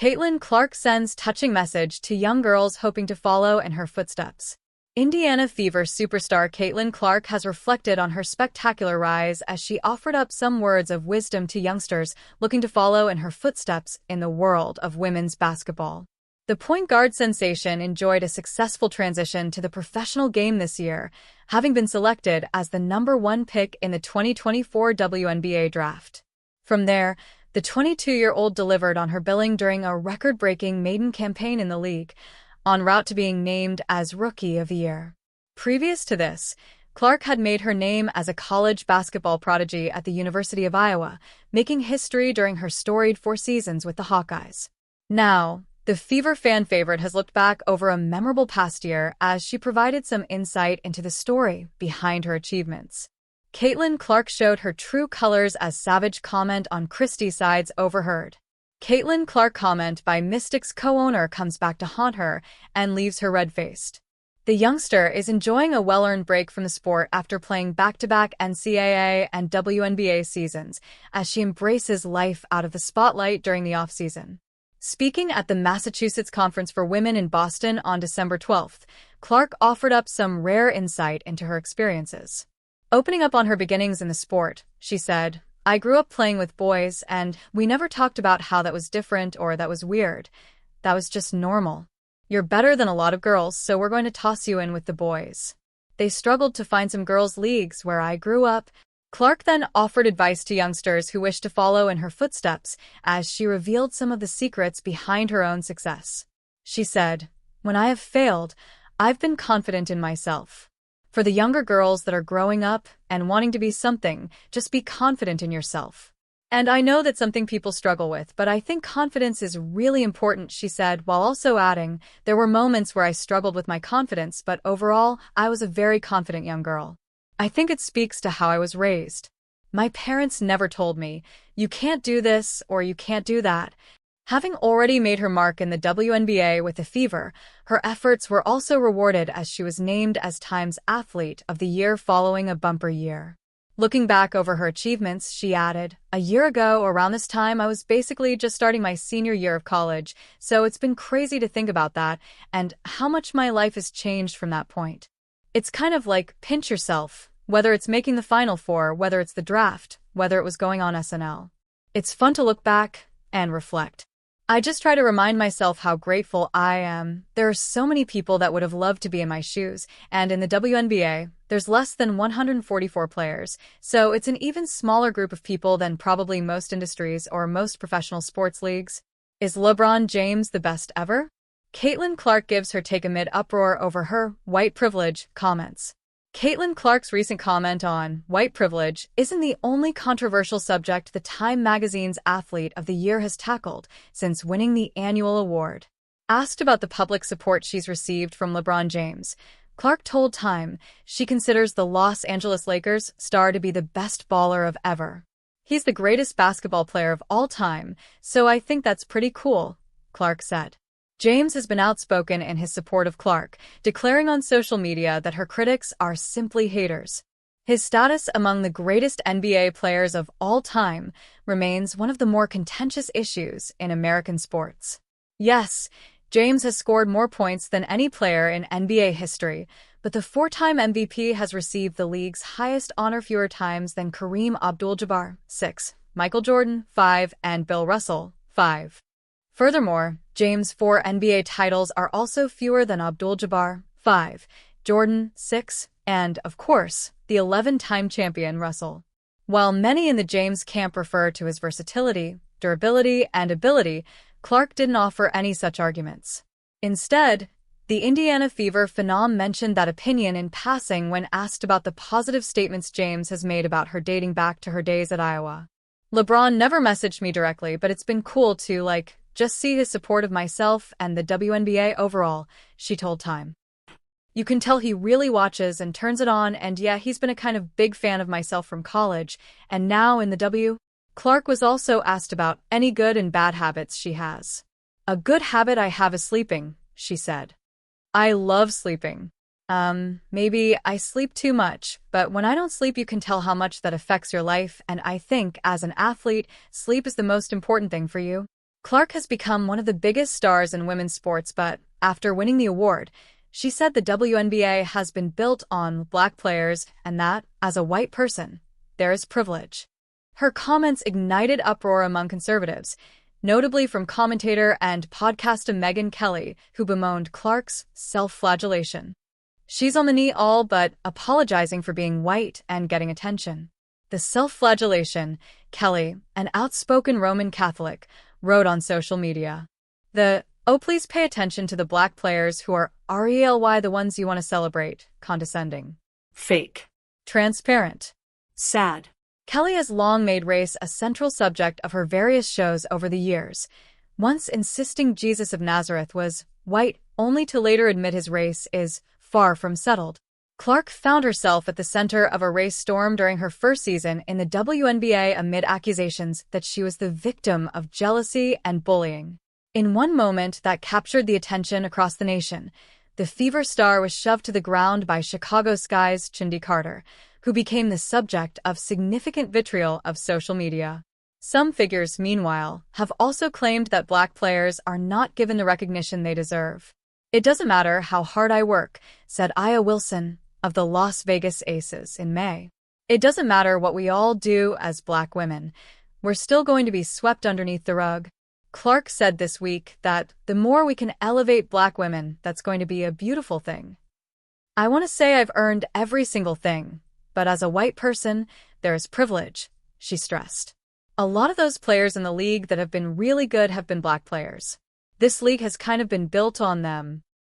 Caitlin Clark sends touching message to young girls hoping to follow in her footsteps. Indiana Fever superstar Caitlin Clark has reflected on her spectacular rise as she offered up some words of wisdom to youngsters looking to follow in her footsteps in the world of women's basketball. The point guard sensation enjoyed a successful transition to the professional game this year, having been selected as the #1 pick in the 2024 WNBA draft. From there, the 22-year-old delivered on her billing during a record-breaking maiden campaign in the league, en route to being named as Rookie of the Year. Previous to this, Clark had made her name as a college basketball prodigy at the University of Iowa, making history during her storied 4 seasons with the Hawkeyes. Now, the Fever fan favorite has looked back over a memorable past year as she provided some insight into the story behind her achievements. Caitlin Clark showed her true colors as savage comment on Christie Sides overheard. Caitlin Clark comment by Mystics co-owner comes back to haunt her and leaves her red-faced. The youngster is enjoying a well-earned break from the sport after playing back-to-back NCAA and WNBA seasons as she embraces life out of the spotlight during the offseason. Speaking at the Massachusetts Conference for Women in Boston on December 12th, Clark offered up some rare insight into her experiences. Opening up on her beginnings in the sport, she said, "I grew up playing with boys, and we never talked about how that was different or that was weird. That was just normal. You're better than a lot of girls, so we're going to toss you in with the boys. They struggled to find some girls' leagues where I grew up." Clark then offered advice to youngsters who wish to follow in her footsteps as she revealed some of the secrets behind her own success. She said, "When I have failed, I've been confident in myself. For the younger girls that are growing up and wanting to be something, just be confident in yourself. And I know that's something people struggle with, but I think confidence is really important," she said, while also adding, "There were moments where I struggled with my confidence, but overall, I was a very confident young girl. I think it speaks to how I was raised. My parents never told me, you can't do this or you can't do that." Having already made her mark in the WNBA with the Fever, her efforts were also rewarded as she was named as Time's Athlete of the Year following a bumper year. Looking back over her achievements, she added, "A year ago, around this time, I was basically just starting my senior year of college, so it's been crazy to think about that and how much my life has changed from that point. It's kind of like pinch yourself, whether it's making the Final Four, whether it's the draft, whether it was going on SNL. It's fun to look back and reflect. I just try to remind myself how grateful I am. There are so many people that would have loved to be in my shoes, and in the WNBA, there's less than 144 players, so it's an even smaller group of people than probably most industries or most professional sports leagues. Is LeBron James the best ever?" Caitlin Clark gives her take amid uproar over her white privilege comments. Caitlin Clark's recent comment on white privilege isn't the only controversial subject the Time magazine's Athlete of the Year has tackled since winning the annual award. Asked about the public support she's received from LeBron James, Clark told Time she considers the Los Angeles Lakers star to be the best baller of ever. "He's the greatest basketball player of all time, so I think that's pretty cool," Clark said. James has been outspoken in his support of Clark, declaring on social media that her critics are simply haters. His status among the greatest NBA players of all time remains one of the more contentious issues in American sports. Yes, James has scored more points than any player in NBA history, but the 4-time MVP has received the league's highest honor fewer times than Kareem Abdul-Jabbar, 6, Michael Jordan, 5, and Bill Russell, 5. Furthermore, James' 4 NBA titles are also fewer than Abdul-Jabbar, 5, Jordan, 6, and, of course, the 11-time champion Russell. While many in the James camp refer to his versatility, durability, and ability, Clark didn't offer any such arguments. Instead, the Indiana Fever phenom mentioned that opinion in passing when asked about the positive statements James has made about her dating back to her days at Iowa. "LeBron never messaged me directly, but it's been cool to, just see his support of myself and the WNBA overall," she told Time. "You can tell he really watches and turns it on, and yeah, he's been a kind of big fan of myself from college, and now in the W." Clark was also asked about any good and bad habits she has. "A good habit I have is sleeping," she said. "I love sleeping. Maybe I sleep too much, but when I don't sleep you can tell how much that affects your life, and I think, as an athlete, sleep is the most important thing for you." Clark has become one of the biggest stars in women's sports, but after winning the award, she said the WNBA has been built on black players and that, as a white person, there is privilege. Her comments ignited uproar among conservatives, notably from commentator and podcaster Megyn Kelly, who bemoaned Clark's self-flagellation. She's on the knee all but apologizing for being white and getting attention. The self-flagellation, Kelly, an outspoken Roman Catholic, wrote on social media. Oh, please pay attention to the black players who are RELY the ones you want to celebrate, condescending. Fake. Transparent. Sad. Kelly has long made race a central subject of her various shows over the years, once insisting Jesus of Nazareth was white, only to later admit his race is far from settled. Clark found herself at the center of a race storm during her first season in the WNBA amid accusations that she was the victim of jealousy and bullying. In one moment that captured the attention across the nation, the Fever star was shoved to the ground by Chicago Sky's Chindi Carter, who became the subject of significant vitriol of social media. Some figures, meanwhile, have also claimed that black players are not given the recognition they deserve. "It doesn't matter how hard I work," said Aya Wilson of the Las Vegas Aces in May. "It doesn't matter what we all do as black women. We're still going to be swept underneath the rug." Clark said this week that the more we can elevate black women, that's going to be a beautiful thing. "I want to say I've earned every single thing, but as a white person, there is privilege," she stressed. A lot of those players in the league that have been really good have been black players. This league has kind of been built on them.